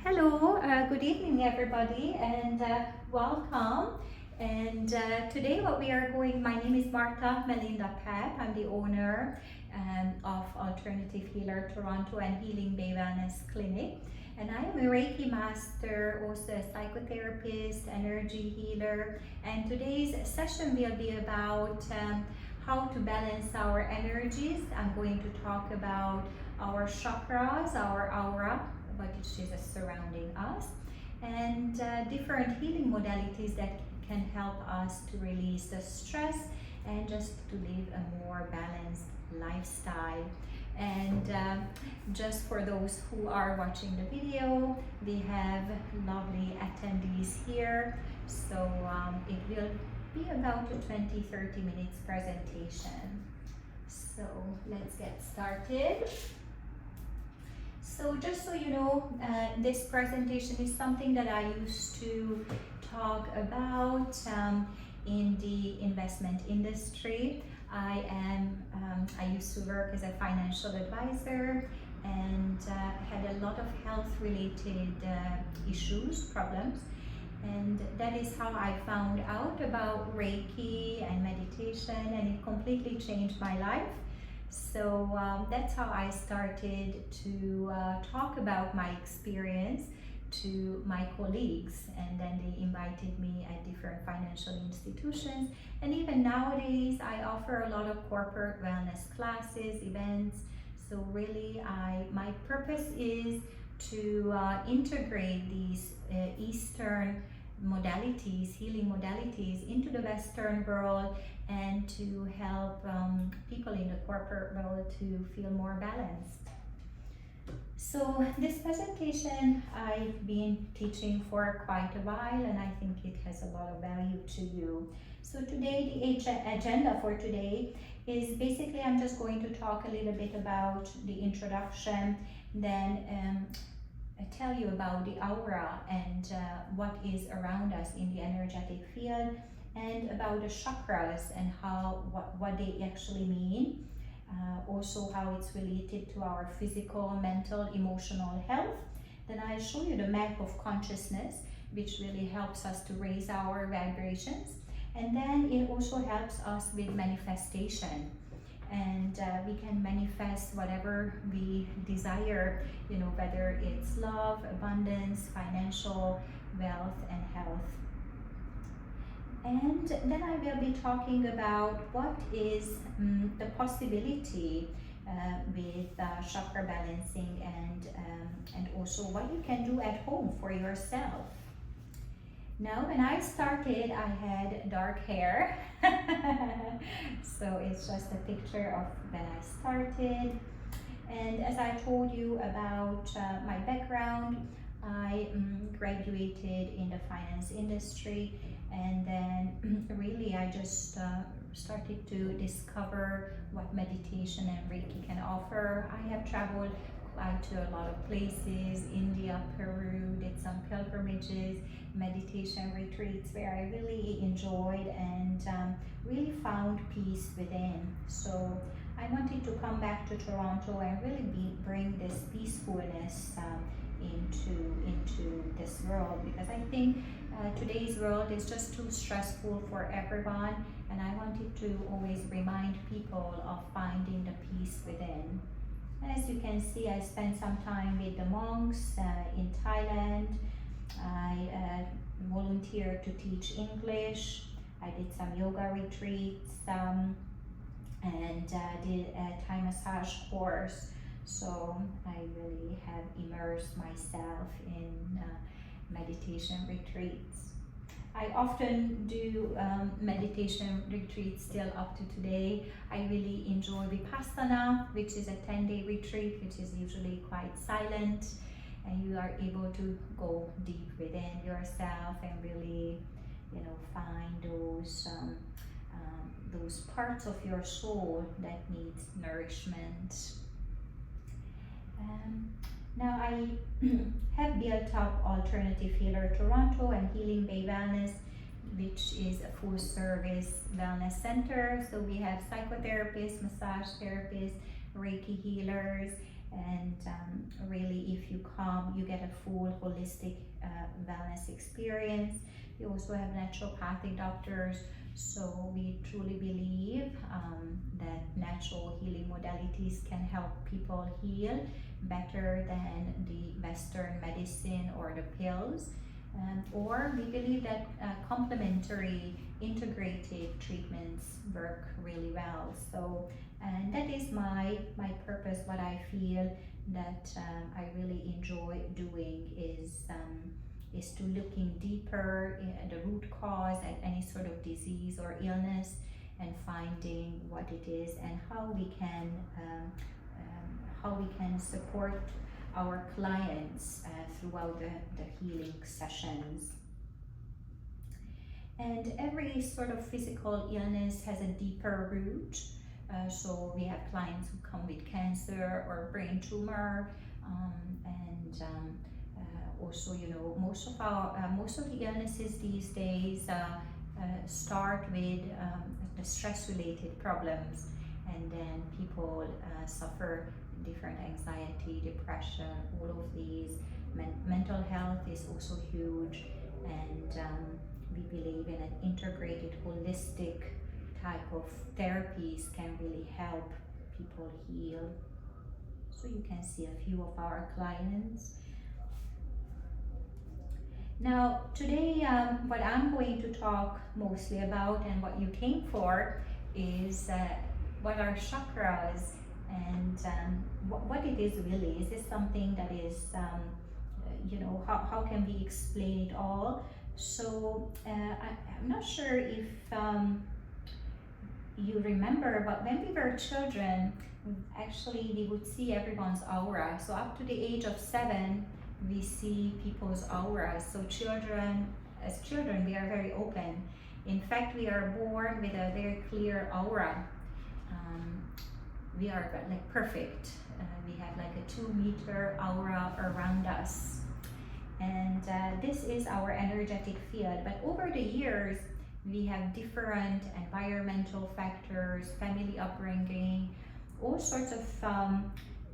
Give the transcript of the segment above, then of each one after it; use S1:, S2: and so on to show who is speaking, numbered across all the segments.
S1: Hello, good evening everybody, and welcome. And today my name is Martha Melinda Pep. I'm the owner of Alternative Healer Toronto and Healing Bay Wellness Clinic. And I am a Reiki master, also a psychotherapist, energy healer. And today's session will be about how to balance our energies. I'm going to talk about our chakras, our aura, what is surrounding us, and different healing modalities that can help us to release the stress and just to live a more balanced lifestyle. And just for those who are watching the video, we have lovely attendees here, so it will be about a 20-30 minutes presentation. So let's get started. So just so you know, this presentation is something that I used to talk about in the investment industry. I used to work as a financial advisor and had a lot of health related problems. And that is how I found out about Reiki and meditation, and it completely changed my life. So that's how I started to talk about my experience to my colleagues, and then they invited me at different financial institutions. And even nowadays I offer a lot of corporate wellness classes, events. So really my purpose is to integrate these Eastern modalities, healing modalities, into the Western world, and to help people in the corporate world to feel more balanced. So this presentation I've been teaching for quite a while, and I think it has a lot of value to you. So today, the agenda for today is basically I'm just going to talk a little bit about the introduction, then tell you about the aura and what is around us in the energetic field, and about the chakras and what they actually mean. Also how it's related to our physical, mental, emotional health. Then I'll show you the map of consciousness, which really helps us to raise our vibrations. And then it also helps us with manifestation. And we can manifest whatever we desire, whether it's love, abundance, financial, wealth, and health. And then I will be talking about what is the possibility with chakra balancing, and also what you can do at home for yourself. Now, when I started, I had dark hair. So it's just a picture of when I started. And as I told you about my background, I graduated in the finance industry, and then really I just started to discover what meditation and Reiki can offer. I have traveled to a lot of places, India, Peru, did some pilgrimages, meditation retreats where I really enjoyed and really found peace within. So I wanted to come back to Toronto and really bring this peacefulness into this world, because I think today's world is just too stressful for everyone, and I wanted to always remind people of finding the peace within. As you can see, I spent some time with the monks in Thailand. I volunteered to teach English. I did some yoga retreats and did a Thai massage course. So I really have immersed myself in meditation retreats. I often do meditation retreats still up to today. I really enjoy Vipassana, which is a 10-day retreat, which is usually quite silent, and you are able to go deep within yourself and really, find those parts of your soul that needs nourishment. Now I have built up Alternative Healer Toronto and Healing Bay Wellness, which is a full service wellness center. So we have psychotherapists, massage therapists, Reiki healers, And really, if you come, you get a full holistic wellness experience. We also have naturopathic doctors, so we truly believe that natural healing modalities can help people heal better than the Western medicine or the pills. Or we believe that complementary integrative treatments work really well. So, and that is my purpose. What I feel that I really enjoy doing is to looking deeper in the root cause at any sort of disease or illness, and finding what it is and how we can support our clients throughout the healing sessions. And every sort of physical illness has a deeper root. So we have clients who come with cancer or brain tumor, and also, you know, most of the illnesses these days start with the stress-related problems, and then people suffer different anxiety, depression, all of these. Mental health is also huge, and we believe in an integrated, holistic type of therapies can really help people heal. So you can see a few of our clients. Now, today, what I'm going to talk mostly about, and what you came for, is what are chakras, and what it is really. Is this something that is, you know, how can we explain it all? So I'm not sure if you remember, but when we were children, actually we would see everyone's aura. So up to the age of 7, we see people's auras. So as children, we are very open. In fact, we are born with a very clear aura. We are like perfect. We have like a 2-meter aura around us. And this is our energetic field. But over the years, we have different environmental factors, family upbringing, all sorts of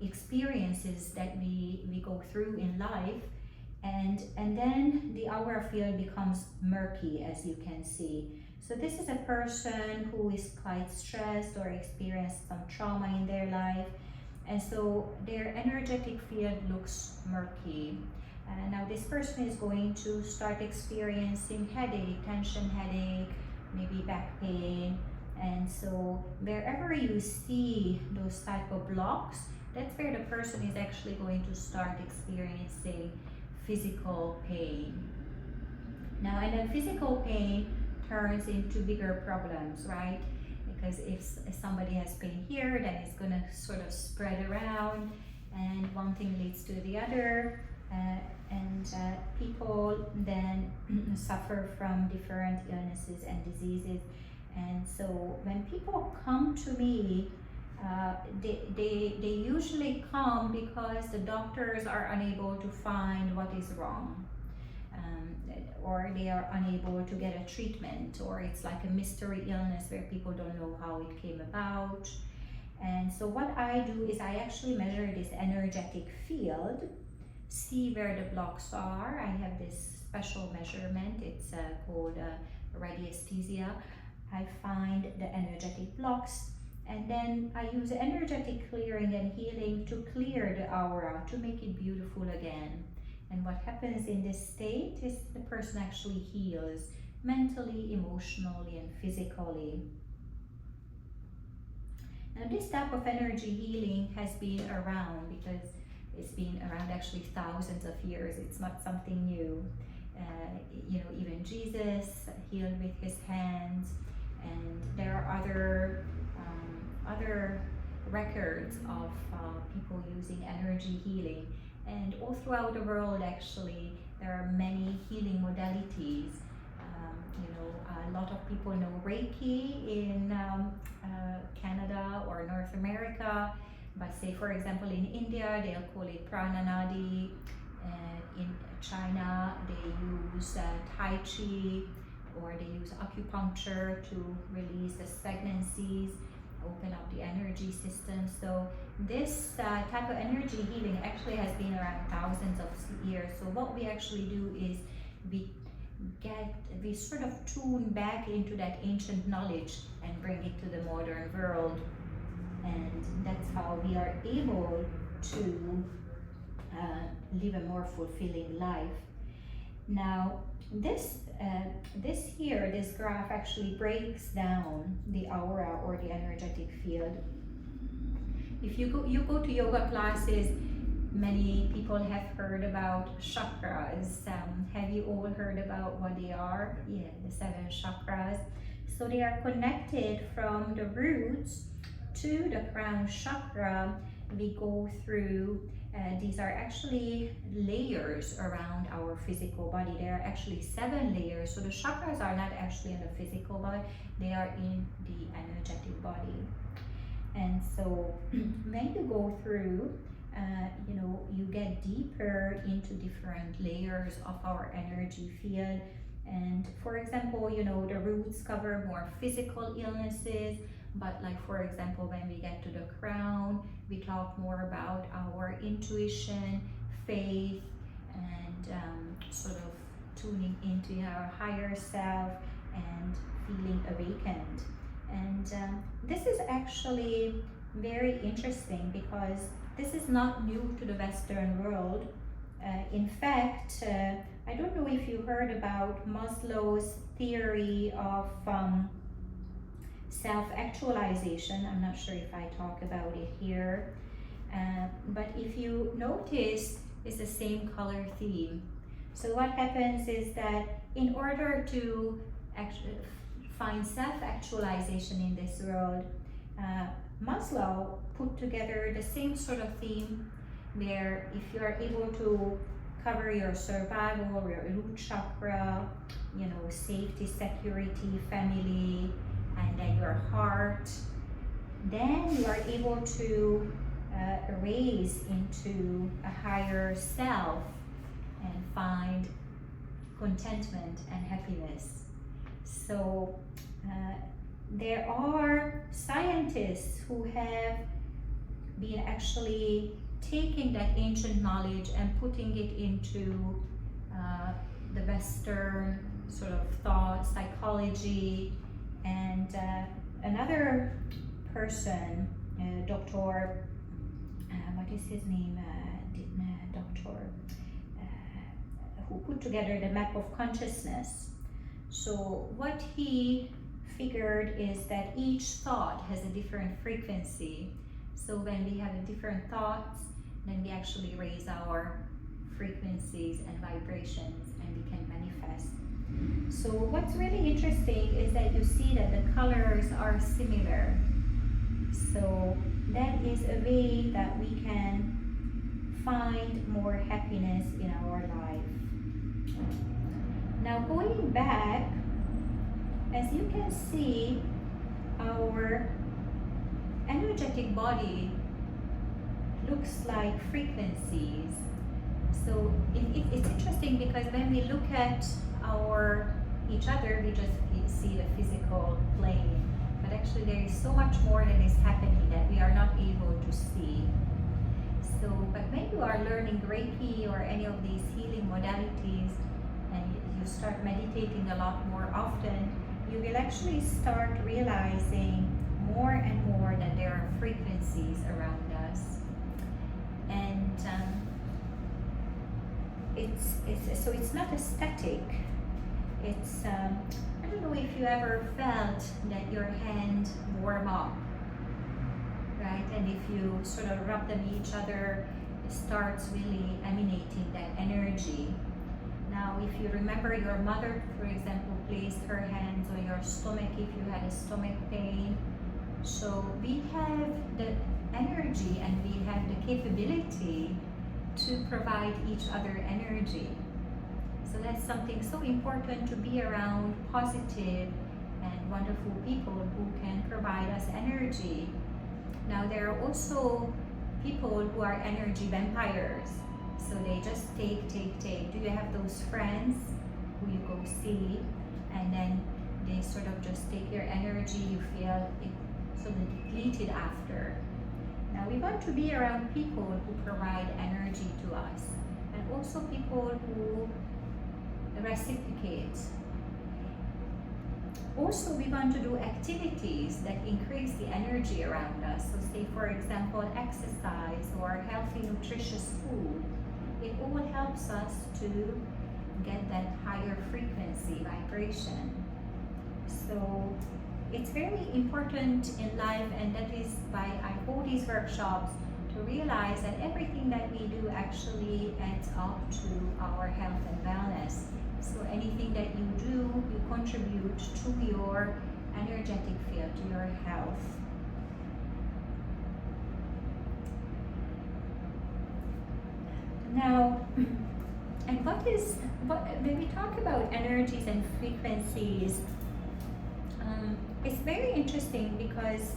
S1: experiences that we go through in life, and then the aura field becomes murky, as you can see. So this is a person who is quite stressed or experienced some trauma in their life, and so their energetic field looks murky. Now this person is going to start experiencing headache, tension headache, maybe back pain, and so wherever you see those type of blocks, that's where the person is actually going to start experiencing physical pain. Now, and then physical pain turns into bigger problems, right? Because if somebody has pain here, then it's going to sort of spread around, and one thing leads to the other, and people then suffer from different illnesses and diseases. And so when people come to me, they usually come because the doctors are unable to find what is wrong, or they are unable to get a treatment, or it's like a mystery illness where people don't know how it came about. And so what I do is I actually measure this energetic field, see where the blocks are. I have this special measurement, it's called radiesthesia. I find the energetic blocks, and then I use energetic clearing and healing to clear the aura, to make it beautiful again. And what happens in this state is the person actually heals mentally, emotionally, and physically. Now this type of energy healing has been around because it's been around actually thousands of years. It's not something new. You know, even Jesus healed with his hands, and there are other records of people using energy healing. And all throughout the world, actually, there are many healing modalities. You know, a lot of people know Reiki in Canada or North America, but say, for example, in India, they'll call it Prananadi. In China, they use Tai Chi, or they use acupuncture to release the stagnancies. open up the energy system. So this type of energy healing actually has been around thousands of years. So what we actually do is we sort of tune back into that ancient knowledge and bring it to the modern world, and that's how we are able to live a more fulfilling life. Now this graph actually breaks down the aura or the energetic field. If you go to yoga classes, many people have heard about chakras. Have you all heard about what they are? Yeah, the 7 chakras. So they are connected from the roots to the crown chakra. We go through, these are actually layers around our physical body. There are actually 7 layers. So the chakras are not actually in the physical body, they are in the energetic body. And so when you go through, you get deeper into different layers of our energy field. And for example, the roots cover more physical illnesses, but like for example, when we get to the crown, we talk more about our intuition, faith, and sort of tuning into our higher self and feeling awakened. And this is actually very interesting because this is not new to the Western world. In fact, I don't know if you heard about Maslow's theory of self-actualization. I'm not sure if I talk about it here, but if you notice, it's the same color theme. So what happens is that in order to actually find self-actualization in this world, Maslow put together the same sort of theme, where if you are able to cover your survival, your root chakra, safety, security, family, and then your heart, then you are able to raise into a higher self and find contentment and happiness. So there are scientists who have been actually taking that ancient knowledge and putting it into the Western sort of thought, psychology, and another person, Dr. What is his name? Doctor, who put together the map of consciousness. So what he figured is that each thought has a different frequency. So when we have different thoughts, then we actually raise our frequencies and vibrations, and we can manifest. So what's really interesting is that you see that the colors are similar. So that is a way that we can find more happiness in our life. Now going back, as you can see, our energetic body looks like frequencies. So it's interesting because when we look at each other, we just see the physical plane. But actually there is so much more that is happening that we are not able to see. So, but when you are learning Reiki or any of these healing modalities, and you start meditating a lot more often, you will actually start realizing more and more that there are frequencies around us. And it's not a static. It's I don't know if you ever felt that your hand warm up, right? And if you sort of rub them each other, it starts really emanating that energy. Now, if you remember your mother, for example, placed her hands on your stomach if you had a stomach pain. So we have the energy and we have the capability to provide each other energy. So that's something so important, to be around positive and wonderful people who can provide us energy. Now there are also people who are energy vampires. So they just take. Do you have those friends who you go see and then they sort of just take your energy? You feel it so they're depleted after. Now we want to be around people who provide energy to us, and also people who reciprocate. Also, we want to do activities that increase the energy around us. So say, for example, exercise or healthy, nutritious food. It all helps us to get that higher frequency vibration. So it's very important in life, and that is why I hold these workshops, to realize that everything that we do actually adds up to our health and wellness. So anything that you do, you contribute to your energetic field, to your health. Now, and when we talk about energies and frequencies, it's very interesting because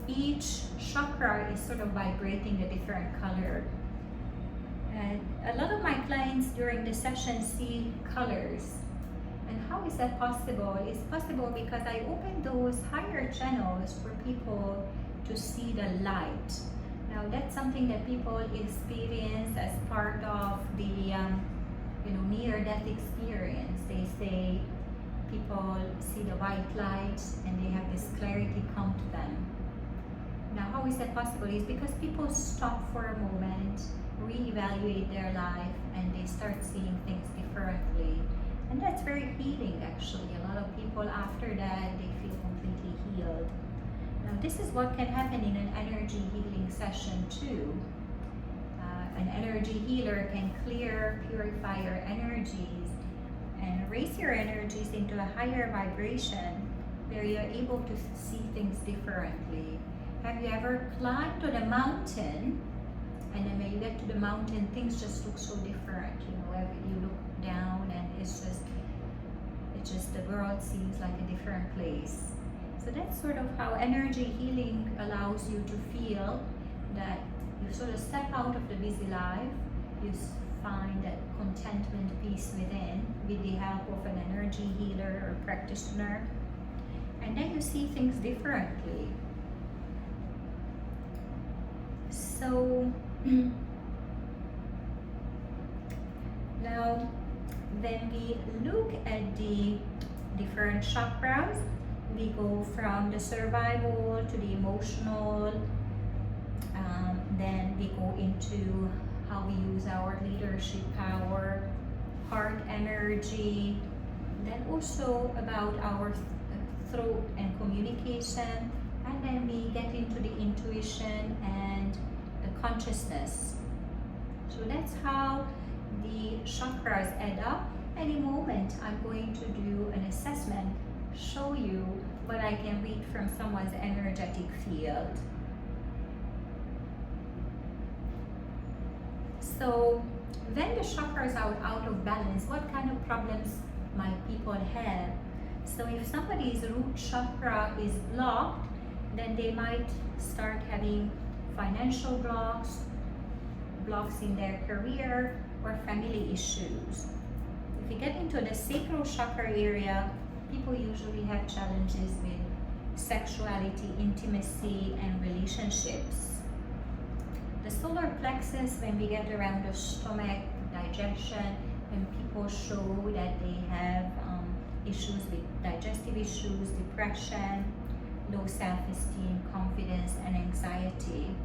S1: each chakra is sort of vibrating a different color. And a lot of my clients during the session see colors. And how is that possible? It's possible because I open those higher channels for people to see the light. Now that's something that people experience as part of the near-death experience. They say people see the white light and they have this clarity come to them. Now how is that possible? It's because people stop for a moment, reevaluate their life, and they start seeing things differently. And that's very healing actually. A lot of people after that, they feel completely healed. Now this is what can happen in an energy healing session too. An energy healer can clear, purify your energies and raise your energies into a higher vibration where you're able to see things differently. Have you ever climbed on a mountain, and then when you get to the mountain, things just look so different? You look down and it's just the world seems like a different place. So that's sort of how energy healing allows you to feel that you sort of step out of the busy life, you find that contentment, peace within, with the help of an energy healer or practitioner, and then you see things differently. So now when we look at the different chakras, we go from the survival to the emotional, then we go into how we use our leadership power, heart energy, then also about our throat and communication, and then we get into the intuition and the consciousness. So that's how the chakras add up. Any moment I'm going to do an assessment, show you what I can read from someone's energetic field. So when the chakras are out of balance, what kind of problems might people have? So if somebody's root chakra is blocked, then they might start having financial blocks in their career, or family issues. If you get into the sacral chakra area, people usually have challenges with sexuality, intimacy, and relationships. The solar plexus, when we get around the stomach, digestion, when people show that they have issues with digestive issues, depression, low self-esteem, confidence, and anxiety.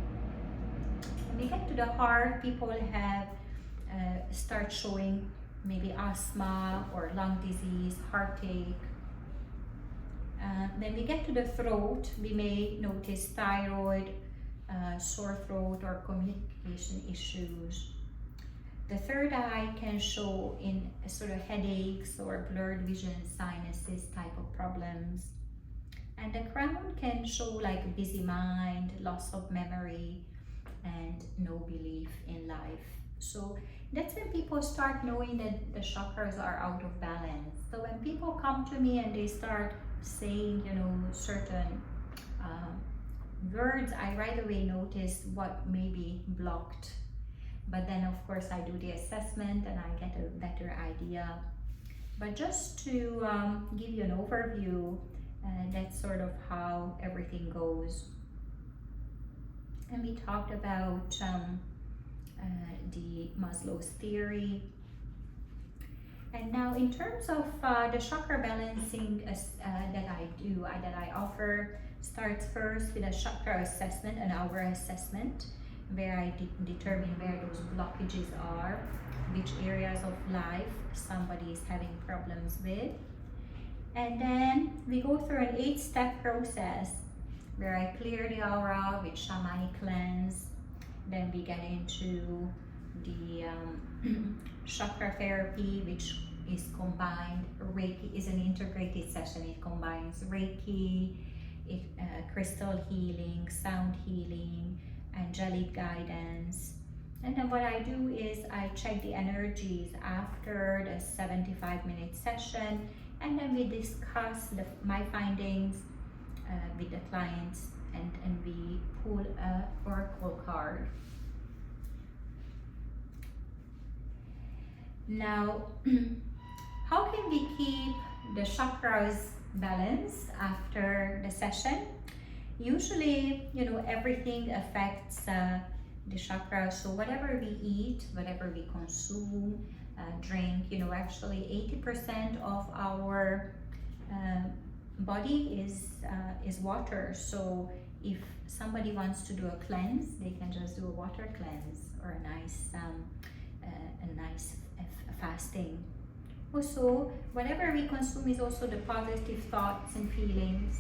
S1: When we get to the heart, people have start showing maybe asthma or lung disease, heartache. When we get to the throat, we may notice thyroid, sore throat, or communication issues. The third eye can show in sort of headaches or blurred vision, sinuses type of problems. And the crown can show like a busy mind, loss of memory, and no belief in life. So that's when people start knowing that the chakras are out of balance. So when people come to me and they start saying, certain words, I right away notice what may be blocked. But then of course I do the assessment and I get a better idea. But just to give you an overview, That's sort of how everything goes. And we talked about the Maslow's theory. And now in terms of the chakra balancing that I do, that I offer, starts first with a chakra assessment, an hour assessment, where I determine where those blockages are, which areas of life somebody is having problems with. And then we go through an 8-step process where I clear the aura with shamanic cleanse. Then we get into the chakra therapy, which is combined. Reiki is an integrated session. It combines Reiki, crystal healing, sound healing, angelic guidance. And then what I do is I check the energies after the 75-minute session, and then we discuss my findings with the clients, and we pull a oracle card. Now, how can we keep the chakras balanced after the session? Usually, everything affects the chakras. So whatever we eat, whatever we consume, drink, actually 80% of our body is water. So if somebody wants to do a cleanse, they can just do a water cleanse or a nice fasting. Also, whatever we consume is also the positive thoughts and feelings,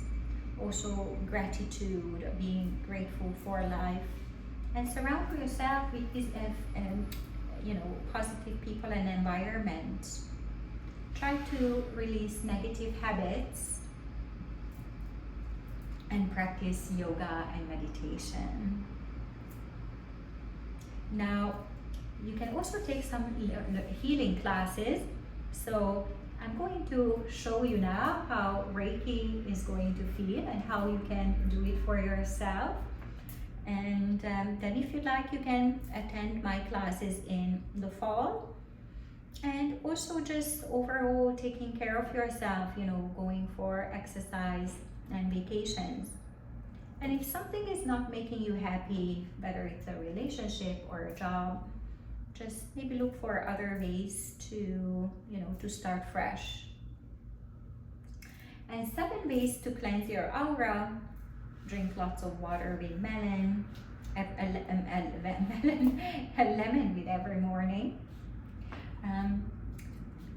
S1: also gratitude, being grateful for life, and surround yourself with these positive people and environment. Try to release negative habits and practice yoga and meditation. Now, you can also take some healing classes. So I'm going to show you now how Reiki is going to feel and how you can do it for yourself. And then if you'd like, you can attend my classes in the fall. And also just overall taking care of yourself, going for exercise and vacations. And if something is not making you happy, whether it's a relationship or a job, just maybe look for other ways to start fresh. And 7 ways to cleanse your aura: drink lots of water with lemon with every morning.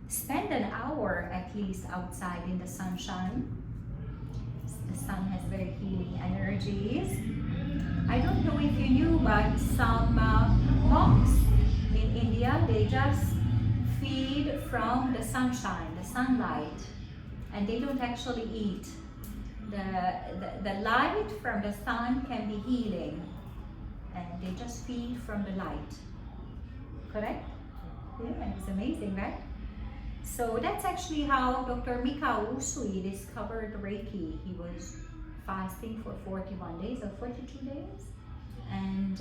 S1: Spend an hour at least outside in the sunshine. The sun has very healing energies. I don't know if you knew, but some monks in India, they just feed from the sunshine, the sunlight, and they don't actually eat. The light from the sun can be healing, and they just feed from the light. Correct? Yeah, it's amazing, right? So that's actually how Dr. Mikao Usui discovered Reiki. He was fasting for 41 days or 42 days, and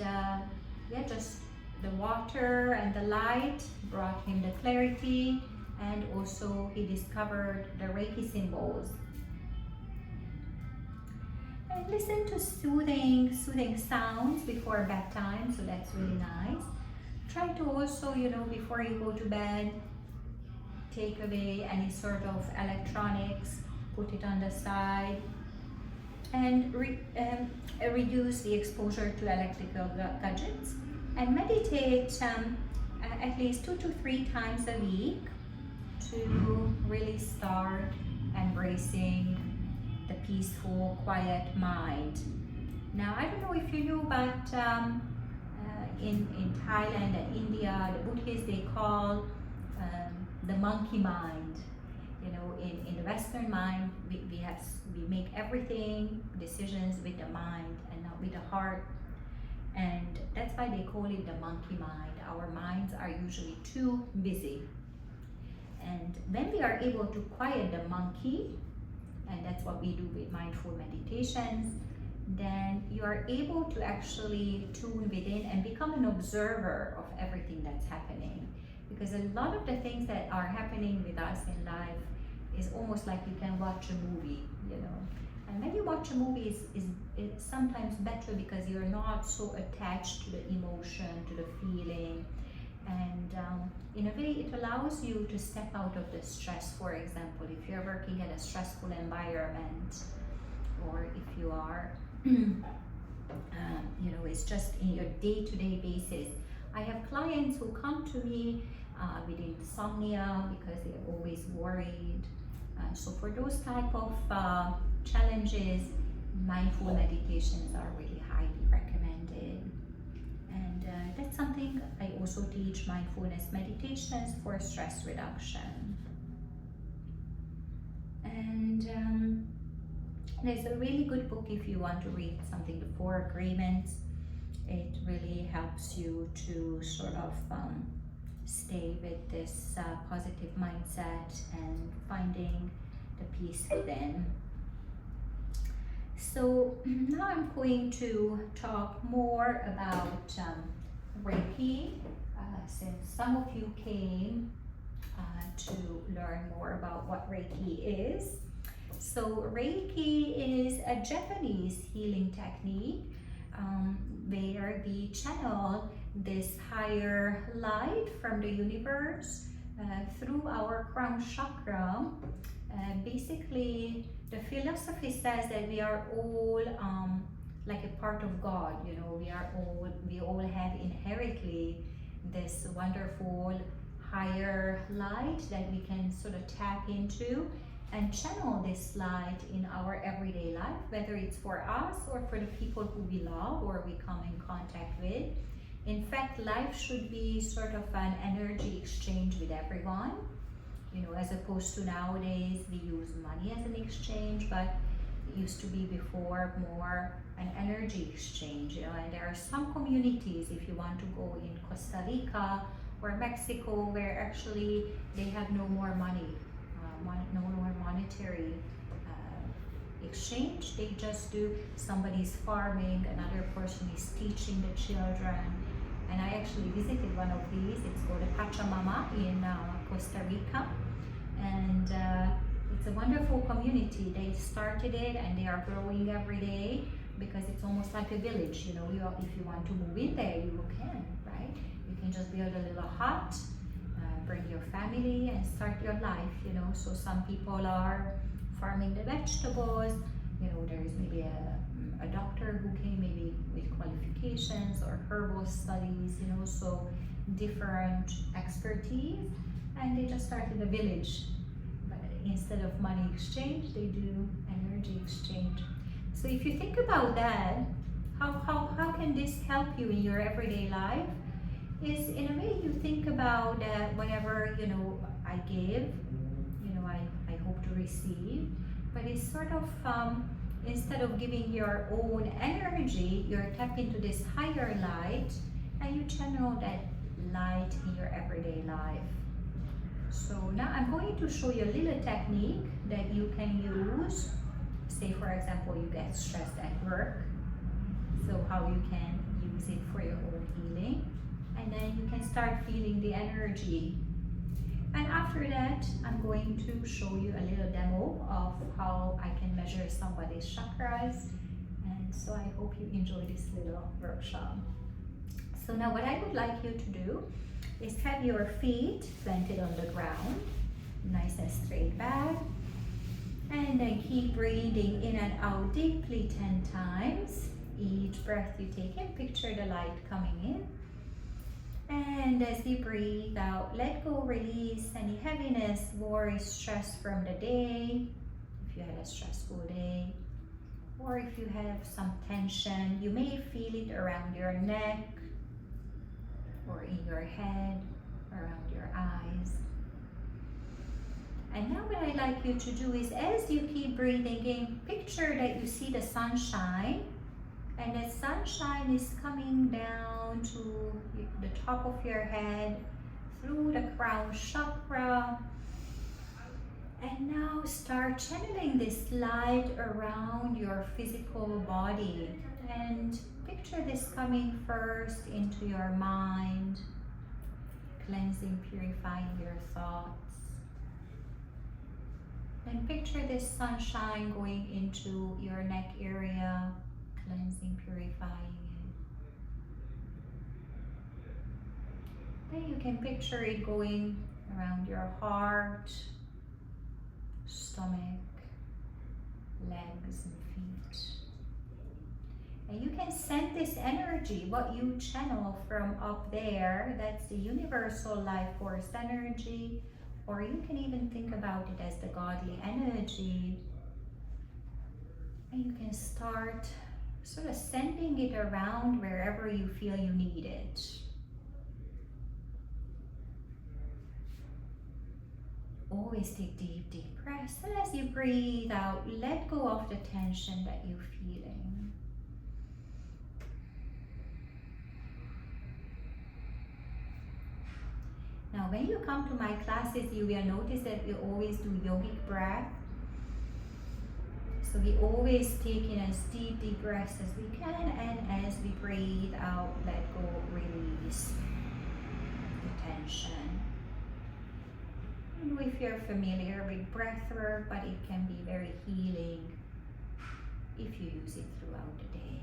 S1: just the water and the light brought him the clarity, and also he discovered the Reiki symbols. And listen to soothing sounds before bedtime, so that's really nice. Try to also, before you go to bed, take away any sort of electronics, put it on the side, and reduce the exposure to electrical gadgets. And meditate at least 2 to 3 times a week to really start embracing the peaceful, quiet mind. Now, I don't know if you knew, but in Thailand and India, the Buddhists, they call the monkey mind. In the Western mind, we make everything, decisions with the mind and not with the heart. And that's why they call it the monkey mind. Our minds are usually too busy. And when we are able to quiet the monkey, and that's what we do with mindful meditations, then you are able to actually tune within and become an observer of everything that's happening. Because a lot of the things that are happening with us in life is almost like you can watch a movie, you know. And when you watch a movie, it's sometimes better because you're not so attached to the emotion, to the feeling. And in a way, it allows you to step out of the stress. For example, if you're working in a stressful environment, or if you are, you know, it's just in your day-to-day basis. I have clients who come to me with insomnia because they're always worried. So for those type of challenges, mindful meditations are really highly recommended. And that's something I also teach, mindfulness meditations for stress reduction. And there's a really good book if you want to read something, The Four Agreements. It really helps you to sort of stay with this positive mindset and finding the peace within. So now I'm going to talk more about Reiki, since some of you came to learn more about what Reiki is. So Reiki is a Japanese healing technique where we channel this higher light from the universe through our crown chakra. Basically, the philosophy says that we are all like a part of God. You know, we all have inherently this wonderful higher light that we can sort of tap into and channel this light in our everyday life, whether it's for us or for the people who we love or we come in contact with. In fact, life should be sort of an energy exchange with everyone, you know, as opposed to nowadays we use money as an exchange, but it used to be before more an energy exchange, you know. And there are some communities, if you want to go in Costa Rica or Mexico, where actually they have no more money, no more monetary exchange. They just do, somebody's farming, another person is teaching the children. And I actually visited one of these. It's called a Pachamama in Costa Rica. And it's a wonderful community. They started it and they are growing every day because it's almost like a village. You know, if you want to move in there, you can, right? You can just build a little hut, bring your family and start your life, you know. So some people are farming the vegetables, you know, there is maybe a doctor who came maybe with qualifications or herbal studies, you know, so different expertise, and they just started a village. But instead of money exchange, they do energy exchange. So if you think about that, how can this help you in your everyday life? Is in a way you think about that whenever, you know, I give, you know, I hope to receive, but it's sort of instead of giving your own energy, you're tapping into this higher light and you channel that light in your everyday life. So now I'm going to show you a little technique that you can use. Say for example you get stressed at work, so how you can use it for your own healing. And then you can start feeling the energy. And after that, I'm going to show you a little demo of how I can measure somebody's chakras. And so I hope you enjoy this little workshop. So now what I would like you to do is have your feet planted on the ground, nice and straight back. And then keep breathing in and out deeply 10 times. Each breath you take in, picture the light coming in. And as you breathe out, let go, release any heaviness, worry, stress from the day. If you had a stressful day, or if you have some tension, you may feel it around your neck, or in your head, around your eyes. And now what I'd like you to do is, as you keep breathing in, picture that you see the sunshine. And the sunshine is coming down to the top of your head, through the crown chakra. And now start channeling this light around your physical body. And picture this coming first into your mind, cleansing, purifying your thoughts. And picture this sunshine going into your neck area, cleansing, purifying it. Then you can picture it going around your heart, stomach, legs and feet. And you can send this energy, what you channel from up there, that's the universal life force energy, or you can even think about it as the godly energy. And you can start sort of sending it around wherever you feel you need it. Always take deep, deep breaths. And as you breathe out, let go of the tension that you're feeling. Now, when you come to my classes, you will notice that we always do yogic breath. So we always take in as deep, deep breaths as we can, and as we breathe out, let go, release the tension. I don't know if you're familiar with breath work, but it can be very healing if you use it throughout the day.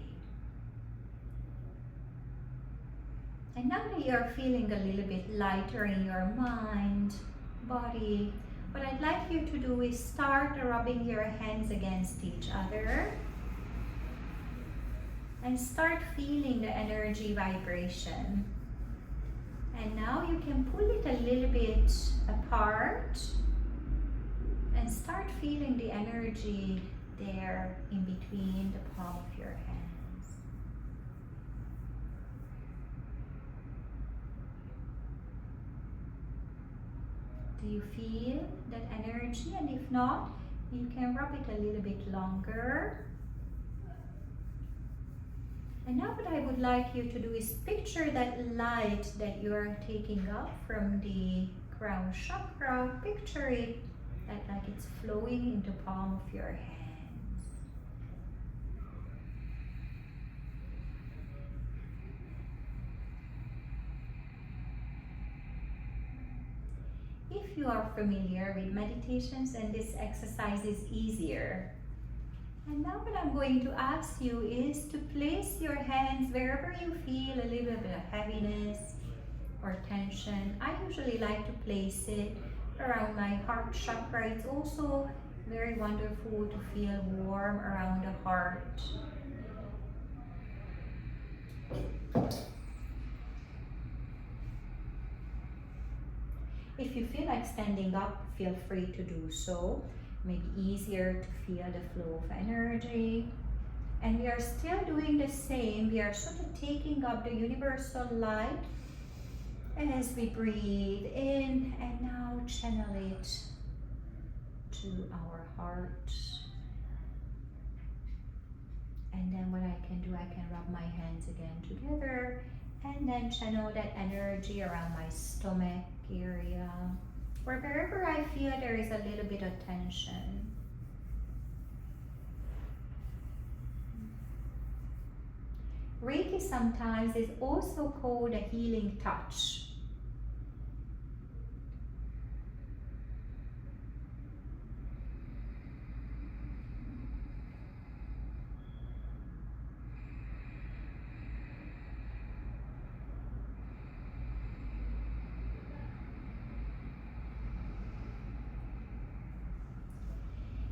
S1: And now that you're feeling a little bit lighter in your mind, body, what I'd like you to do is start rubbing your hands against each other and start feeling the energy vibration. And now you can pull it a little bit apart and start feeling the energy there in between the palm of your hands. Do you feel that energy? And if not, you can rub it a little bit longer. And now what I would like you to do is picture that light that you're taking up from the crown chakra. Picture it like it's flowing into the palm of your hands. If you are familiar with meditations, and this exercise is easier. And now what I'm going to ask you is to place your hands wherever you feel a little bit of heaviness or tension. I usually like to place it around my heart chakra. It's also very wonderful to feel warm around the heart. If you feel like standing up, feel free to do so. Make it easier to feel the flow of energy. And we are still doing the same. We are sort of taking up the universal light as we breathe in, and now channel it to our heart. And then what I can do, I can rub my hands again together and then channel that energy around my stomach area, or wherever I feel there is a little bit of tension. Reiki sometimes is also called a healing touch.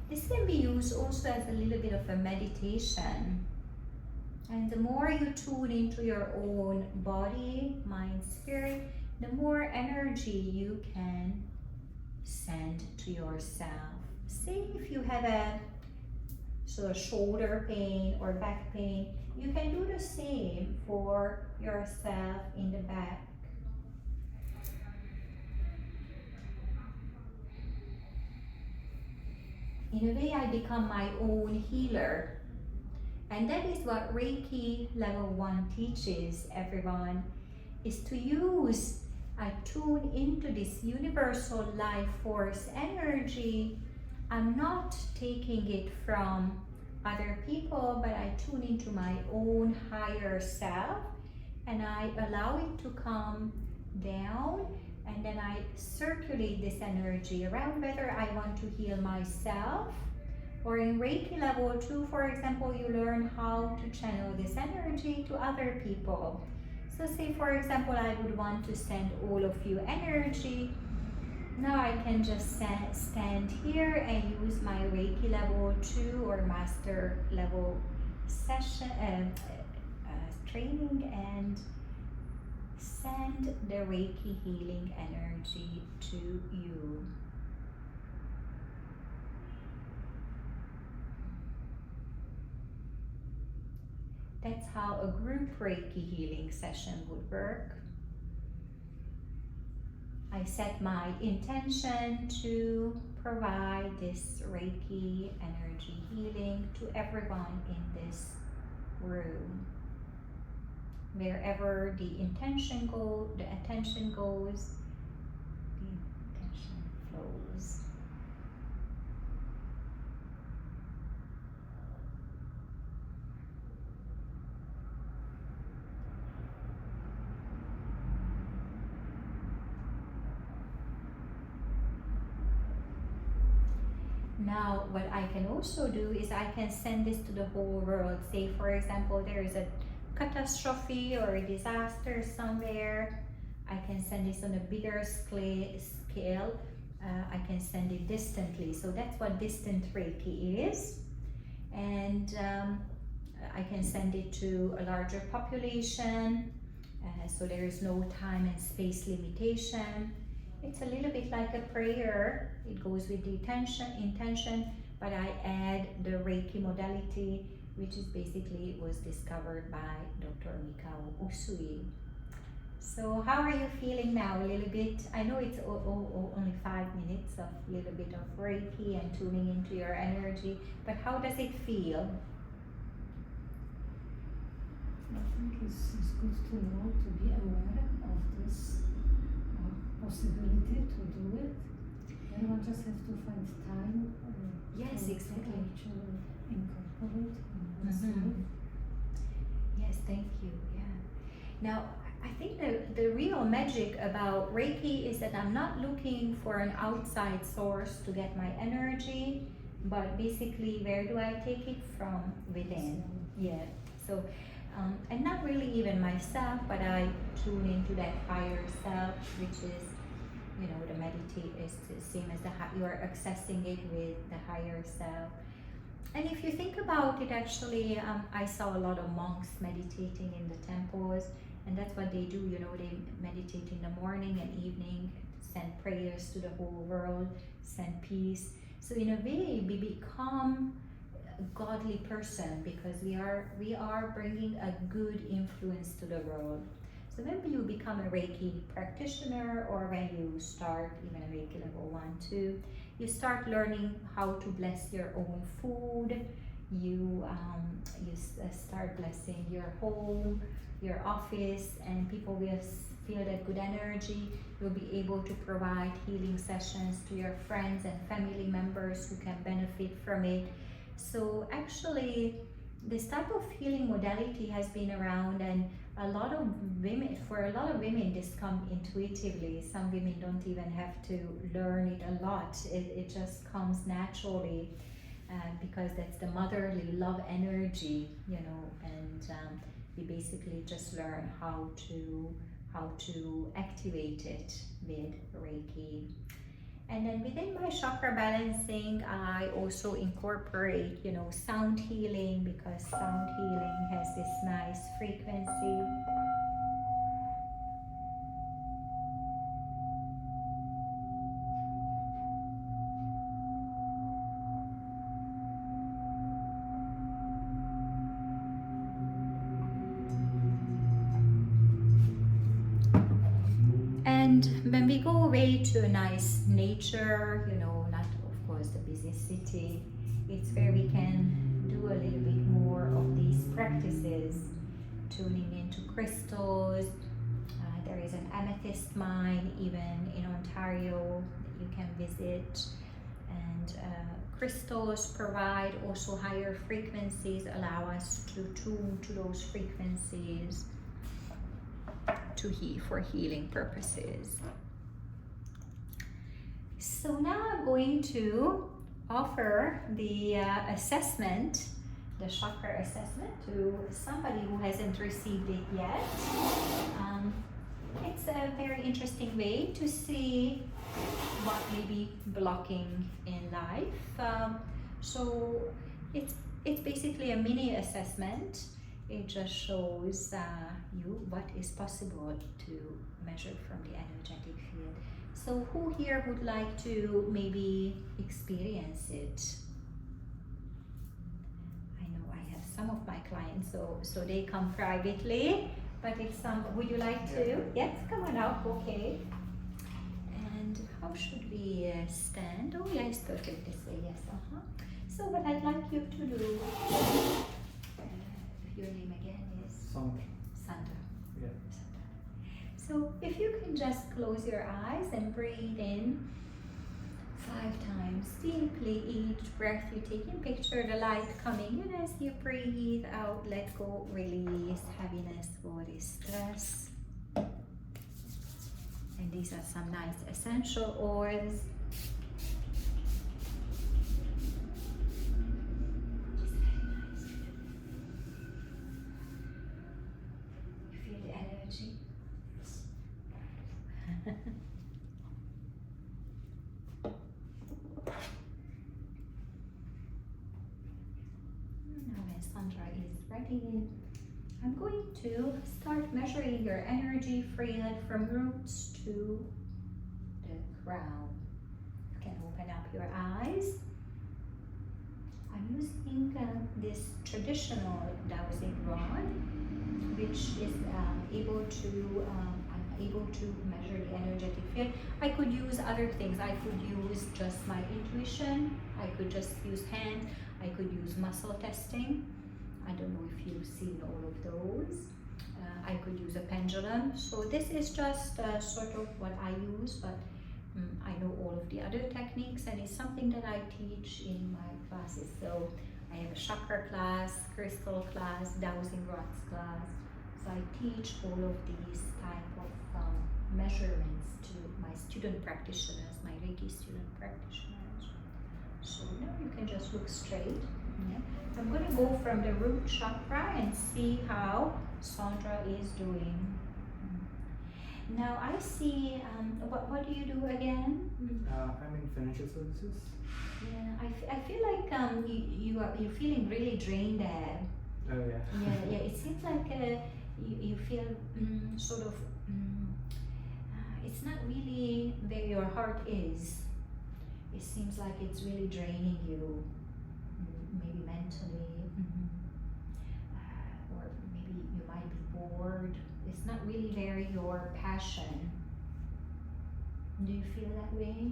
S1: This can be used also as a little bit of a meditation. And the more you tune into your own body, mind, spirit, the more energy you can send to yourself. Say if you have a sort of shoulder pain or back pain, you can do the same for yourself in the back. In a way, I become my own healer. And that is what Reiki level 1 teaches everyone, is to use, tune into this universal life force energy. I'm not taking it from other people, but I tune into my own higher self, and I allow it to come down and then I circulate this energy around, whether I want to heal myself, or in Reiki level 2, for example, you learn how to channel this energy to other people. So say, for example, I would want to send all of you energy. Now I can just stand here and use my Reiki level 2 or master level session training, and send the Reiki healing energy to you. That's how a group Reiki healing session would work. I set my intention to provide this Reiki energy healing to everyone in this room. Wherever the intention goes, the attention goes, the intention flows. Now, what I can also do is I can send this to the whole world. Say, for example, there is a catastrophe or a disaster somewhere. I can send this on a bigger scale. I can send it distantly. So that's what distant Reiki is. And I can send it to a larger population. So there is no time and space limitation. It's a little bit like a prayer. It goes with the intention, but I add the Reiki modality, which is basically was discovered by Dr. Mikao Usui. So how are you feeling now? A little bit, I know it's only 5 minutes of a little bit of Reiki and tuning into your energy, but how does it feel?
S2: I think it's good to know, to be aware of this possibility to do it. Everyone just has to find time
S1: Yes,
S2: to
S1: exactly.
S2: actually incorporate in one's life.
S1: Yes, thank you. Yeah. Now, I think the real magic about Reiki is that I'm not looking for an outside source to get my energy, but basically, where do I take it from? Within. Yeah. So, and not really even myself, but I tune into that higher self, which is, you know, the meditate is the same as you are accessing it with the higher self. And if you think about it, actually, I saw a lot of monks meditating in the temples, and that's what they do. You know, they meditate in the morning and evening, send prayers to the whole world, send peace. So in a way, we become a godly person because we are bringing a good influence to the world. So when you become a Reiki practitioner, or when you start even a Reiki level 1, 2, you start learning how to bless your own food. You start blessing your home, your office, and people will feel that good energy. You'll be able to provide healing sessions to your friends and family members who can benefit from it. So actually, this type of healing modality has been around, and for a lot of women, this comes intuitively. Some women don't even have to learn it a lot. It just comes naturally, because that's the motherly love energy, you know, and we basically just learn how to activate it with Reiki. And then within my chakra balancing, I also incorporate, you know, sound healing, because sound healing has this nice frequency. And when we go away to a nice nature, you know, not of course the busy city, it's where we can do a little bit more of these practices, tuning into crystals. There is an amethyst mine even in Ontario that you can visit, and crystals provide also higher frequencies, allow us to tune to those frequencies for healing purposes. So now I'm going to offer the assessment, the chakra assessment, to somebody who hasn't received it yet. It's a very interesting way to see what may be blocking in life. So it's basically a mini assessment. It just shows you what is possible to measure from the energetic field. So who here would like to maybe experience it? I know I have some of my clients, so they come privately, but if some, would you like to? Yes, come on up, okay. And how should we stand? Oh yes, perfect this way, yes, So what I'd like you to do, your name again is?
S3: Sandra.
S1: Sandra.
S3: Yeah.
S1: So if you can just close your eyes and breathe in 5 times deeply each breath you take in. Picture the light coming in as you breathe out. Let go, release heaviness, worry, stress. And these are some nice essential oils. Just very nice. You feel the energy? Now when Sandra is ready, I'm going to start measuring your energy field from roots to the crown. You can open up your eyes. I'm using this traditional dowsing rod, which is able to measure the energetic field. I could use other things. I could use just my intuition. I could just use hand. I could use muscle testing. I don't know if you've seen all of those. I could use a pendulum. So this is just sort of what I use, but I know all of the other techniques, and it's something that I teach in my classes. So I have a chakra class, crystal class, dowsing rods class. So I teach all of these type of measurements to my student practitioners, my Reiki student practitioners. So now you can just look straight. Yeah. I'm going to go from the root chakra and see how Sandra is doing. Now I see, what do you do again?
S3: I'm in financial services.
S1: Yeah, I feel like you're feeling really drained there.
S3: Oh yeah.
S1: Yeah, it seems like you feel sort of, it's not really where your heart is. It seems like it's really draining you, maybe mentally, or maybe you might be bored. It's not really very your passion. Do you feel that way?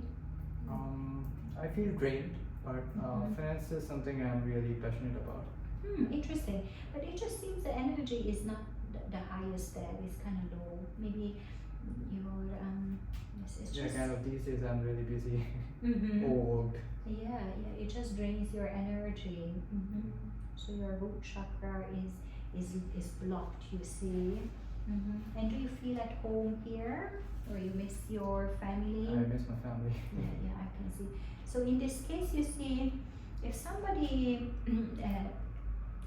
S3: I feel drained, but finance is something I'm really passionate about.
S1: Interesting. But it just seems the energy is not the highest there. It's kind of low. Maybe your it's
S3: Yeah,
S1: just
S3: kind of these days I'm really busy, overworked.
S1: yeah, it just drains your energy. So your root chakra is blocked, you see. And do you feel at home here, or you miss your family?
S3: I miss my family.
S1: Yeah, I can see. So in this case, you see, if somebody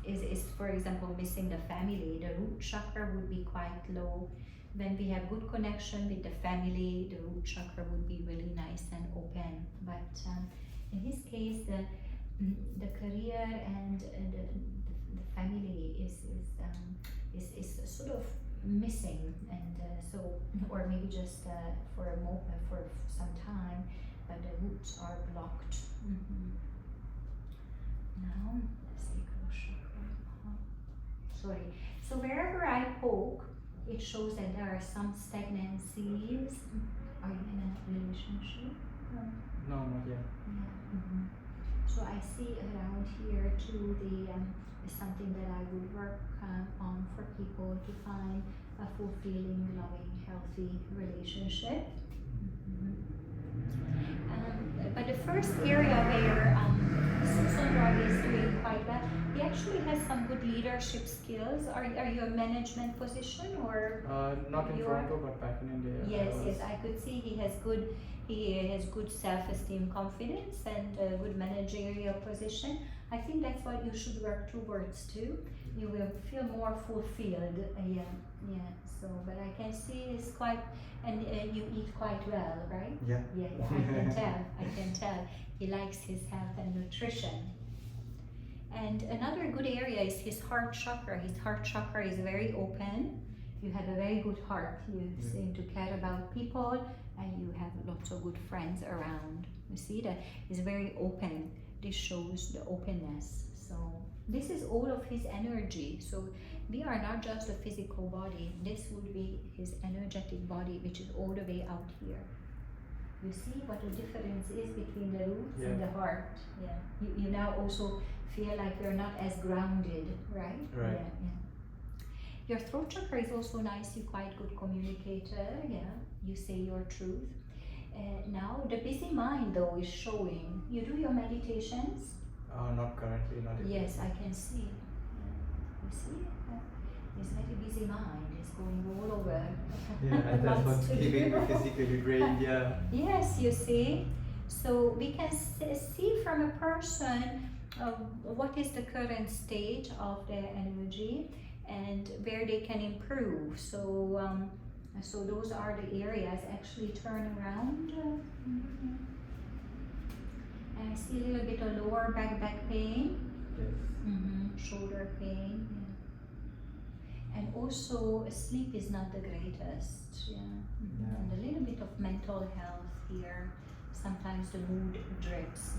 S1: is for example missing the family, the root chakra would be quite low. When we have good connection with the family, the root chakra would be really nice and open. But in his case, the career and the family is sort of missing, and so, or maybe just for a moment, for some time, but the roots are blocked. Now, sacral chakra. Sorry. So wherever I poke, it shows that there are some stagnancies. Are you in a relationship?
S3: No, not yet.
S1: Yeah. So I see around here too is something that I would work on for people to find a fulfilling, loving, healthy relationship. But the first area where Sandra is doing quite well he actually has some good leadership skills. Are you a management position or?
S3: Not in
S1: You
S3: Toronto, but back in India.
S1: Yes, I could see he has good self-esteem, confidence, and a good managerial position. I think that's what you should work towards too. You will feel more fulfilled. Yeah. So, but I can see it's quite, and you eat quite well, right?
S3: Yeah.
S1: Yeah, I can tell. He likes his health and nutrition. And another good area is his heart chakra. His heart chakra is very open. You have a very good heart. You seem to care about people, and you have lots of good friends around. You see that is very open. This shows the openness. So this is all of his energy. So we are not just a physical body. This would be his energetic body, which is all the way out here. You see what the difference is between the roots and the heart. Yeah. You now also feel like you're not as grounded, right?
S3: Right.
S1: Yeah. Your throat chakra is also nice. You're quite good communicator. Yeah. You say your truth. Now the busy mind though is showing. You do your meditations?
S3: Not currently, not yet.
S1: Yes, I can see. You see? This very busy mind is going all over.
S3: Yeah, that's
S1: Lots
S3: what's
S1: to
S3: keeping
S1: do.
S3: me physically drained. Yeah.
S1: Yes, you see. So we can see from a person what is the current state of their energy and where they can improve. So so those are the areas. Actually turn around. And I see a little bit of lower back pain.
S3: Yes.
S1: Shoulder pain. Yeah. And also sleep is not the greatest. Yeah. And a little bit of mental health here. Sometimes the mood drops.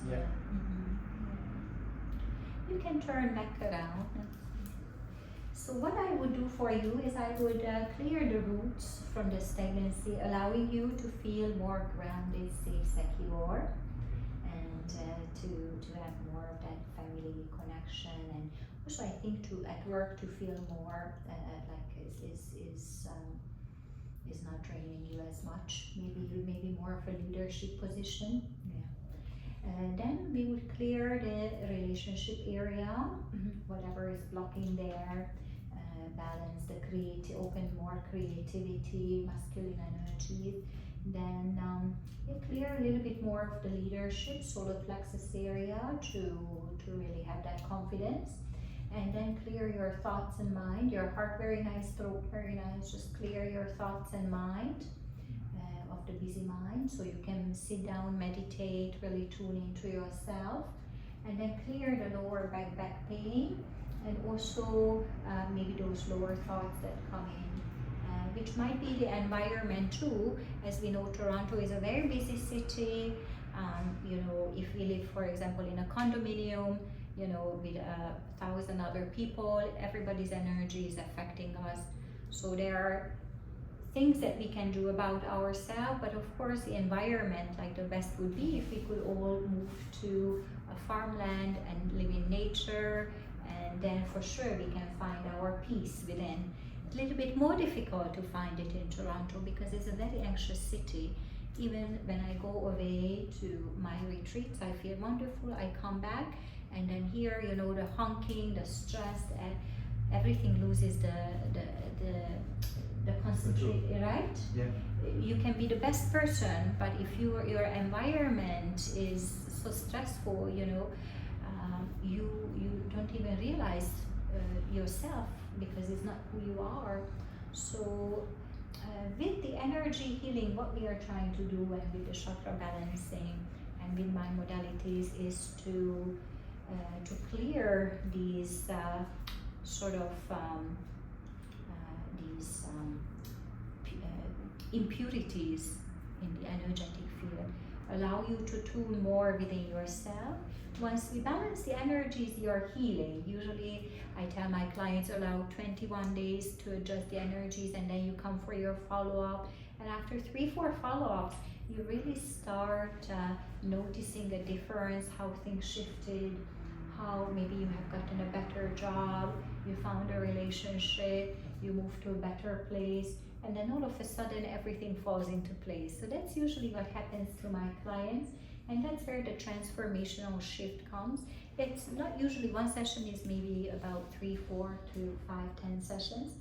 S3: Yeah.
S1: You can turn back around. So what I would do for you is I would clear the roots from the stagnancy, allowing you to feel more grounded, safe, secure, and to have more of that family connection, and also I think at work to feel more like is not draining you as much. Maybe more of a leadership position. Then we would clear the relationship area, whatever is blocking there, balance open more creativity, masculine energy. Then you clear a little bit more of the leadership, solar plexus area to really have that confidence. And then clear your thoughts and mind, your heart very nice, throat very nice, just clear your thoughts and mind. The busy mind, so you can sit down, meditate, really tune into yourself, and then clear the lower back pain, and also maybe those lower thoughts that come in, which might be the environment too. As we know, Toronto is a very busy city. If we live, for example, in a condominium, with 1,000 other people, everybody's energy is affecting us. So there are things that we can do about ourselves, but of course the environment, like the best would be if we could all move to a farmland and live in nature, and then for sure we can find our peace within. It's a little bit more difficult to find it in Toronto because it's a very anxious city. Even when I go away to my retreats, I feel wonderful. I come back, and then here, the honking, the stress, and everything loses the concentration, right?
S3: Yeah.
S1: You can be the best person, but if your environment is so stressful, you don't even realize yourself because it's not who you are. So with the energy healing, what we are trying to do, and with the chakra balancing and with my modalities, is to clear these impurities in the energetic field, allow you to tune more within yourself. Once we balance the energies, you're healing. Usually I tell my clients allow 21 days to adjust the energies, and then you come for your follow-up, and after 3-4 follow-ups you really start noticing a difference, how things shifted, how maybe you have gotten a better job, you found a relationship, you moved to a better place, and then all of a sudden everything falls into place. So that's usually what happens to my clients. And that's where the transformational shift comes. It's not usually one session is maybe about 3, 4 to 5, 10 sessions,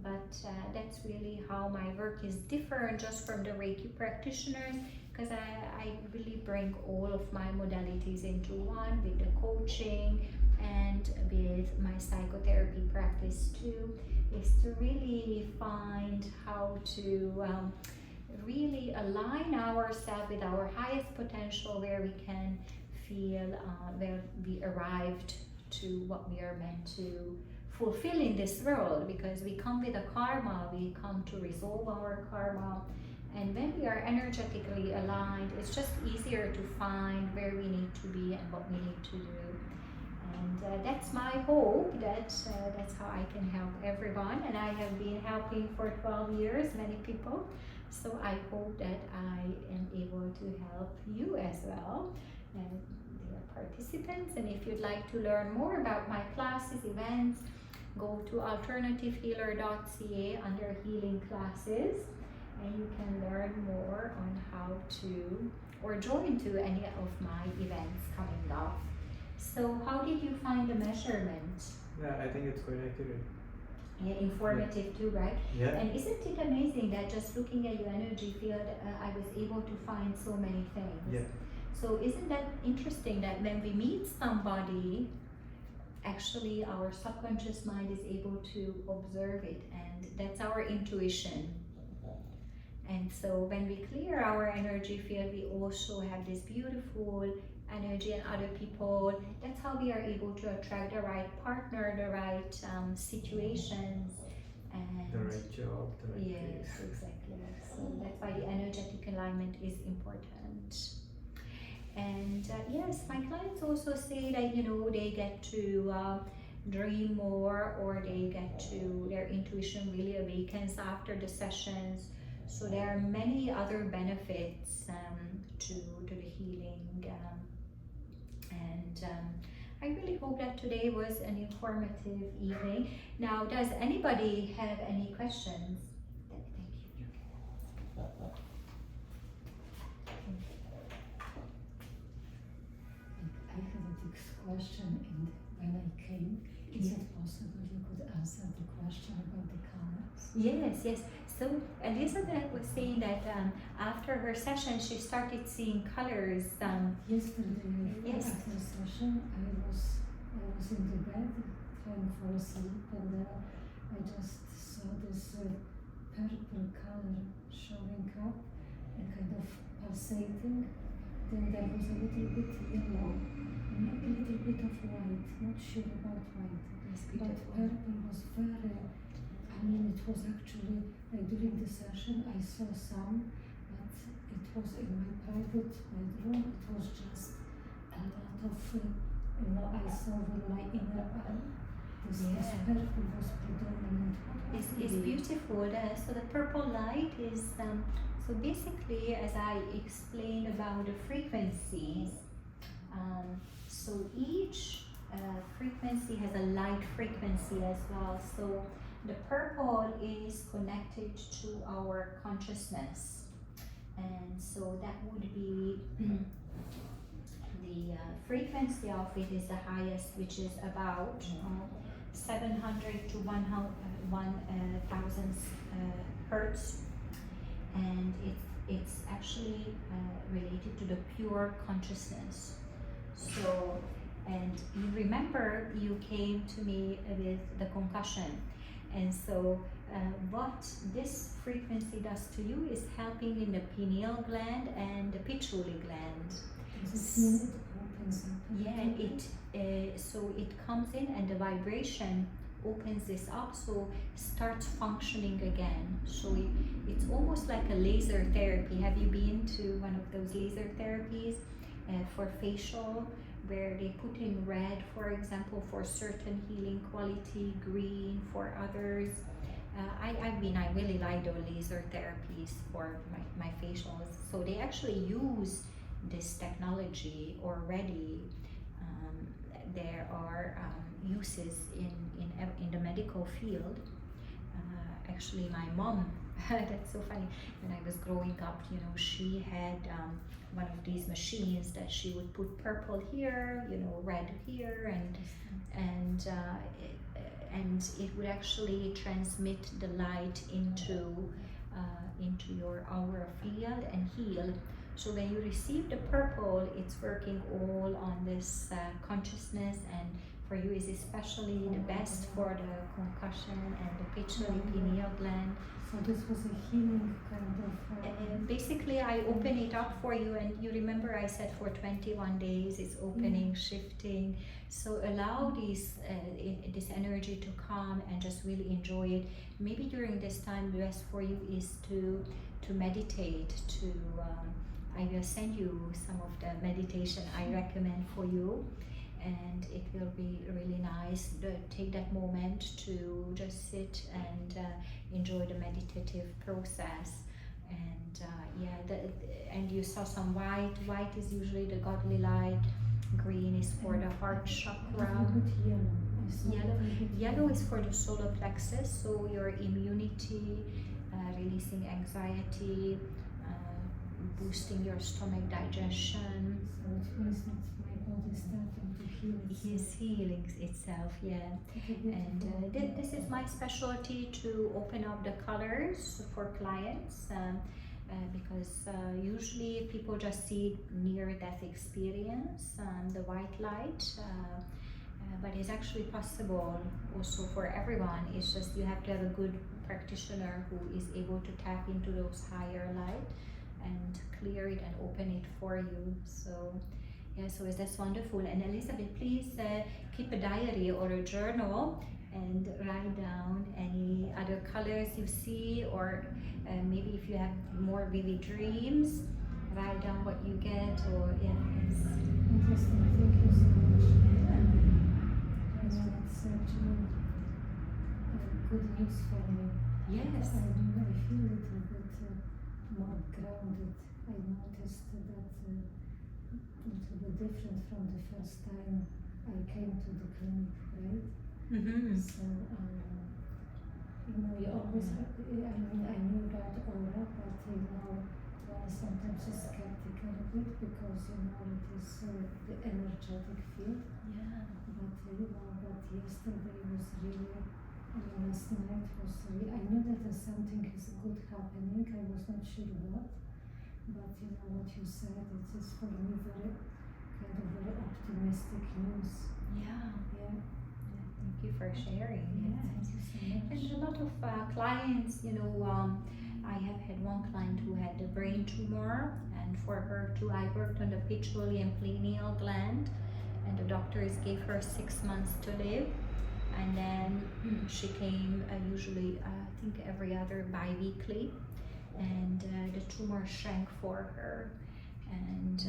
S1: but that's really how my work is different just from the Reiki practitioners, because I really bring all of my modalities into one with the coaching and with my psychotherapy practice too, is to really find how to really align ourselves with our highest potential, where we can feel where we arrived to what we are meant to fulfill in this world, because we come with a karma, we come to resolve our karma, and when we are energetically aligned, it's just easier to find where we need to be and what we need to do. And that's my hope, that that's how I can help everyone, and I have been helping for 12 years many people, so I hope that I am able to help you as well, and dear participants. And if you'd like to learn more about my classes, events, go to alternativehealer.ca under healing classes, and you can learn more on how to, or join to any of my events coming up. So how did you find the measurement?
S3: Yeah, I think it's quite accurate.
S1: Yeah, informative too, right?
S3: Yeah.
S1: And isn't it amazing that just looking at your energy field, I was able to find so many things?
S3: Yeah.
S1: So isn't that interesting that when we meet somebody, actually our subconscious mind is able to observe it, and that's our intuition. And so when we clear our energy field, we also have this beautiful energy in other people. That's how we are able to attract the right partner, the right situations, and
S3: The right job, the right
S1: yes,
S3: place.
S1: exactly. So that's why the energetic alignment is important. And yes, my clients also say that they get to dream more, or they get to, their intuition really awakens after the sessions. So there are many other benefits to the healing, and I really hope that today was an informative evening. Now, does anybody have any questions? Thank you.
S2: I had a big question, and when I came, is it possible you could answer the question about the colors?
S1: Yes. So Elizabeth was saying that after her session, she started seeing colors.
S2: Yesterday,
S1: Yes.
S2: after the session, I was in the bed trying to fall asleep, and I just saw this purple color showing up and kind of pulsating. Then there was a little bit yellow and a little bit of white. Not sure about white, but purple was very. It was actually like during the session I saw some, but it was in my private bedroom. It was just a lot of, I saw with my inner eye. This purple was predominant.
S1: It's beautiful. So the purple light is, so basically, as I explained about the frequencies, so each frequency has a light frequency as well. So the purple is connected to our consciousness, and so that would be the frequency of it is the highest, which is about 700 to 1,000 hertz, and it's actually related to the pure consciousness. So, and you remember you came to me with the concussion. And so what this frequency does to you is helping in the pineal gland and the pituitary gland.
S2: Does it mean it opens up?
S1: Yeah, so it comes in and the vibration opens this up, so starts functioning again. So it's almost like a laser therapy. Have you been to one of those laser therapies for facial, where they put in red, for example, for certain healing quality, green for others? I really like those laser therapies for my facials. So they actually use this technology already. There are uses in the medical field. Actually, my mom That's so funny. When I was growing up, you know, she had one of these machines that she would put purple here, you know, red here, and it would actually transmit the light into your aura field and heal. So when you receive the purple, it's working all on this consciousness, and for you is especially the best for the concussion and the pituitary pineal gland.
S2: So this was a healing kind of.
S1: Basically, I open it up for you, and you remember I said for 21 days it's opening, shifting. So allow this energy to come and just really enjoy it. Maybe during this time, the best for you is to meditate. I will send you some of the meditation I recommend for you, and it will be really nice to take that moment to just sit and enjoy the meditative process. And and you saw some white. White is usually the godly light. Green is for the heart chakra. Yellow is for the solar plexus, so your immunity, releasing anxiety, boosting your stomach digestion.
S2: So it means that my body is starting to heal itself.
S1: It's healing itself, yeah. And this is my specialty, to open up the colors for clients, because usually people just see near-death experience, the white light, but it's actually possible also for everyone. It's just you have to have a good practitioner who is able to tap into those higher light and clear it and open it for you. So yeah, so that's wonderful. And Elizabeth, please keep a diary or a journal and write down any other colors you see, or maybe if you have more vivid dreams, write down what you get. Or
S2: Interesting, thank you so much. It's actually good news for me.
S1: Yes.
S2: I feel a little bit more grounded. I noticed that a little bit different from the first time I came to the clinic, right? So, you know, you always, I knew that aura, but you know, sometimes is skeptical a bit because you know it is the energetic field.
S1: Yeah.
S2: But yesterday was really, last night was really, I knew that something is good happening. I was not sure what, but you know what you said, it is for me very optimistic news.
S1: Yeah.
S2: Yeah.
S1: Thank you for sharing.
S2: Yeah, thank you so much.
S1: And a lot of clients, you know, I have had one client who had a brain tumor, and for her too, I worked on the pituitary and pineal gland, and the doctors gave her 6 months to live. And then she came usually, I think every other bi-weekly, and the tumor shrank for her. And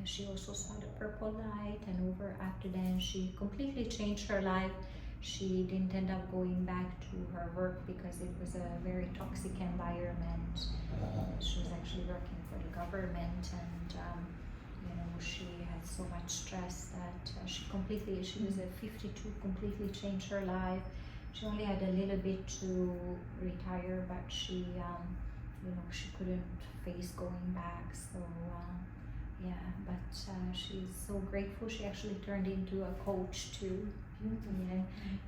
S1: she also saw the purple light, and after then she completely changed her life. She didn't end up going back to her work because it was a very toxic environment. She was actually working for the government, and you know, she had so much stress that she was at 52, completely changed her life. She only had a little bit to retire, but she you know, she couldn't face going back. So she's so grateful. She actually turned into a coach too. Yeah.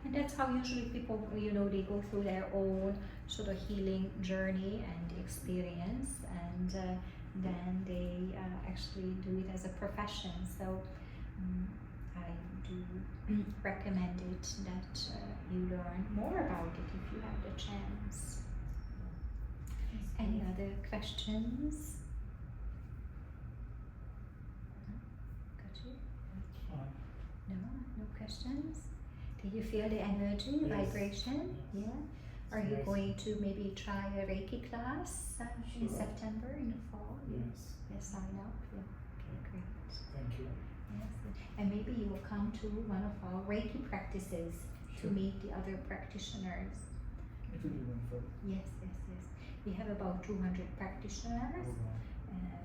S1: And that's how usually people, you know, they go through their own sort of healing journey and experience, and then they actually do it as a profession. So I do recommend it that you learn more about it if you have the chance. Any other questions? No questions? Did you feel the energy, vibration? Yeah. Are you going to maybe try a Reiki class in September, in the fall?
S3: Yes.
S1: Sign up. Yeah. Okay, great.
S3: Thank you.
S1: Yes. And maybe you will come to one of our Reiki practices to meet the other practitioners.
S3: It will be wonderful.
S1: Yes. We have about 200 practitioners.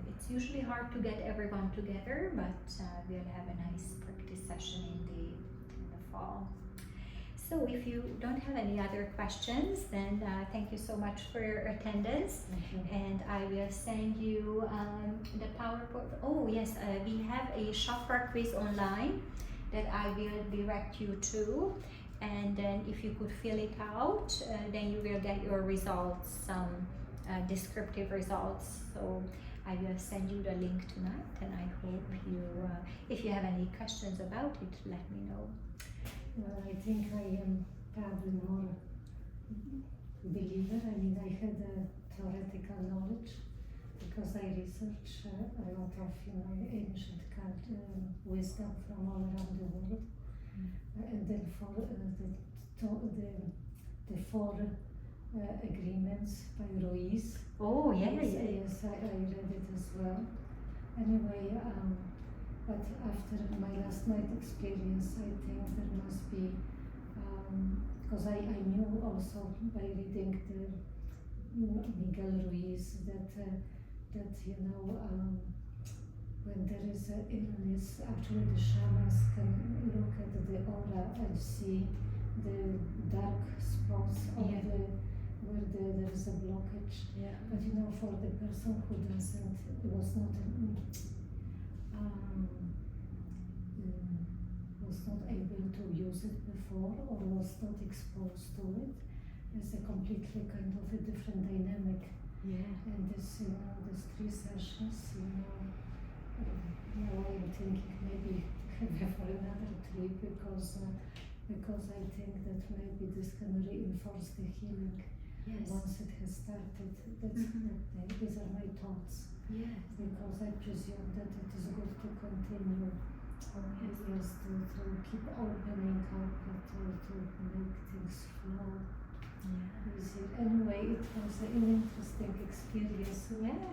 S1: It's usually hard to get everyone together, but we'll have a nice practice session in the fall. So if you don't have any other questions, then thank you so much for your attendance. And I will send you the PowerPoint. Oh yes, we have a chakra quiz online that I will direct you to. And then if you could fill it out, then you will get your results, some descriptive results. So I will send you the link tonight, and I hope you, if you have any questions about it, let me know.
S2: Well, I think I am probably more believer. I mean, I had a theoretical knowledge because I research a lot of ancient wisdom from all around the world. And then for the four agreements by Ruiz.
S1: Oh yes,
S2: Yes, I read it as well. Anyway, but after my last night experience, I think there must be, because I knew also by reading the Miguel Ruiz that when there is an illness, actually the shamans can look at the aura and see the dark spots of where there is a blockage.
S1: Yeah.
S2: But for the person who doesn't, was not able to use it before or was not exposed to it, it's a completely kind of a different dynamic.
S1: Yeah.
S2: And this, these 3 sessions, now I'm thinking maybe for another trip because I think that maybe this can reinforce the healing.
S1: Yes.
S2: Once it has started. These are my thoughts.
S1: Yes.
S2: Because I presume that it is good to continue. Yes, to keep opening up, to make things flow. Easier. Anyway, it was an interesting experience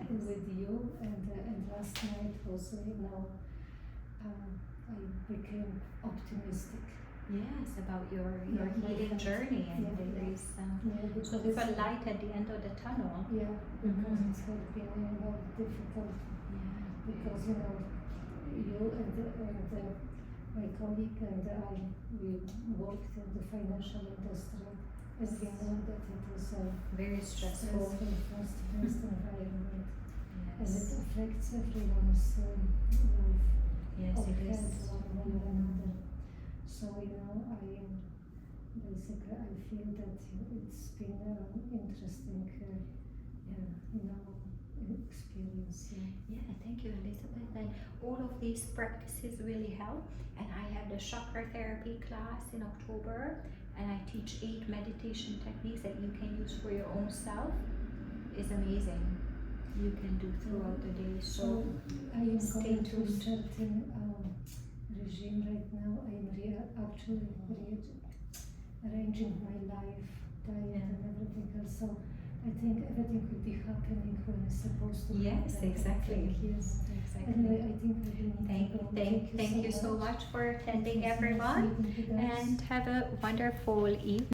S2: with you, and last night was, I became optimistic.
S1: Yes, about your healing journey, and there is sort of a light at the end of the tunnel.
S2: Yeah, because it's had been difficult.
S1: Yeah.
S2: Because you and my colleague and I, we worked in the financial industry, and we know that it is a
S1: Very stressful.
S2: fast-paced environment, and it
S1: Yes.
S2: affects everyone's life.
S1: Yes,
S2: or
S1: it is.
S2: health one way or another. So I basically I feel that it's been an interesting experience.
S1: Yeah, thank you, Elizabeth. And all of these practices really help. And I have the chakra therapy class in October, and I teach 8 meditation techniques that you can use for your own self. It's amazing. You can do throughout the day. So
S2: I am
S1: stay
S2: going through
S1: tuned.
S2: certain regime right now. I am actually arranging my life, diet, and everything else. So I think everything will be happening when it's supposed to
S1: Yes,
S2: happen.
S1: exactly.
S2: Yes.
S1: Exactly.
S2: Anyway, I think we need to go.
S1: Thank you so much for attending, everyone, and have a wonderful evening.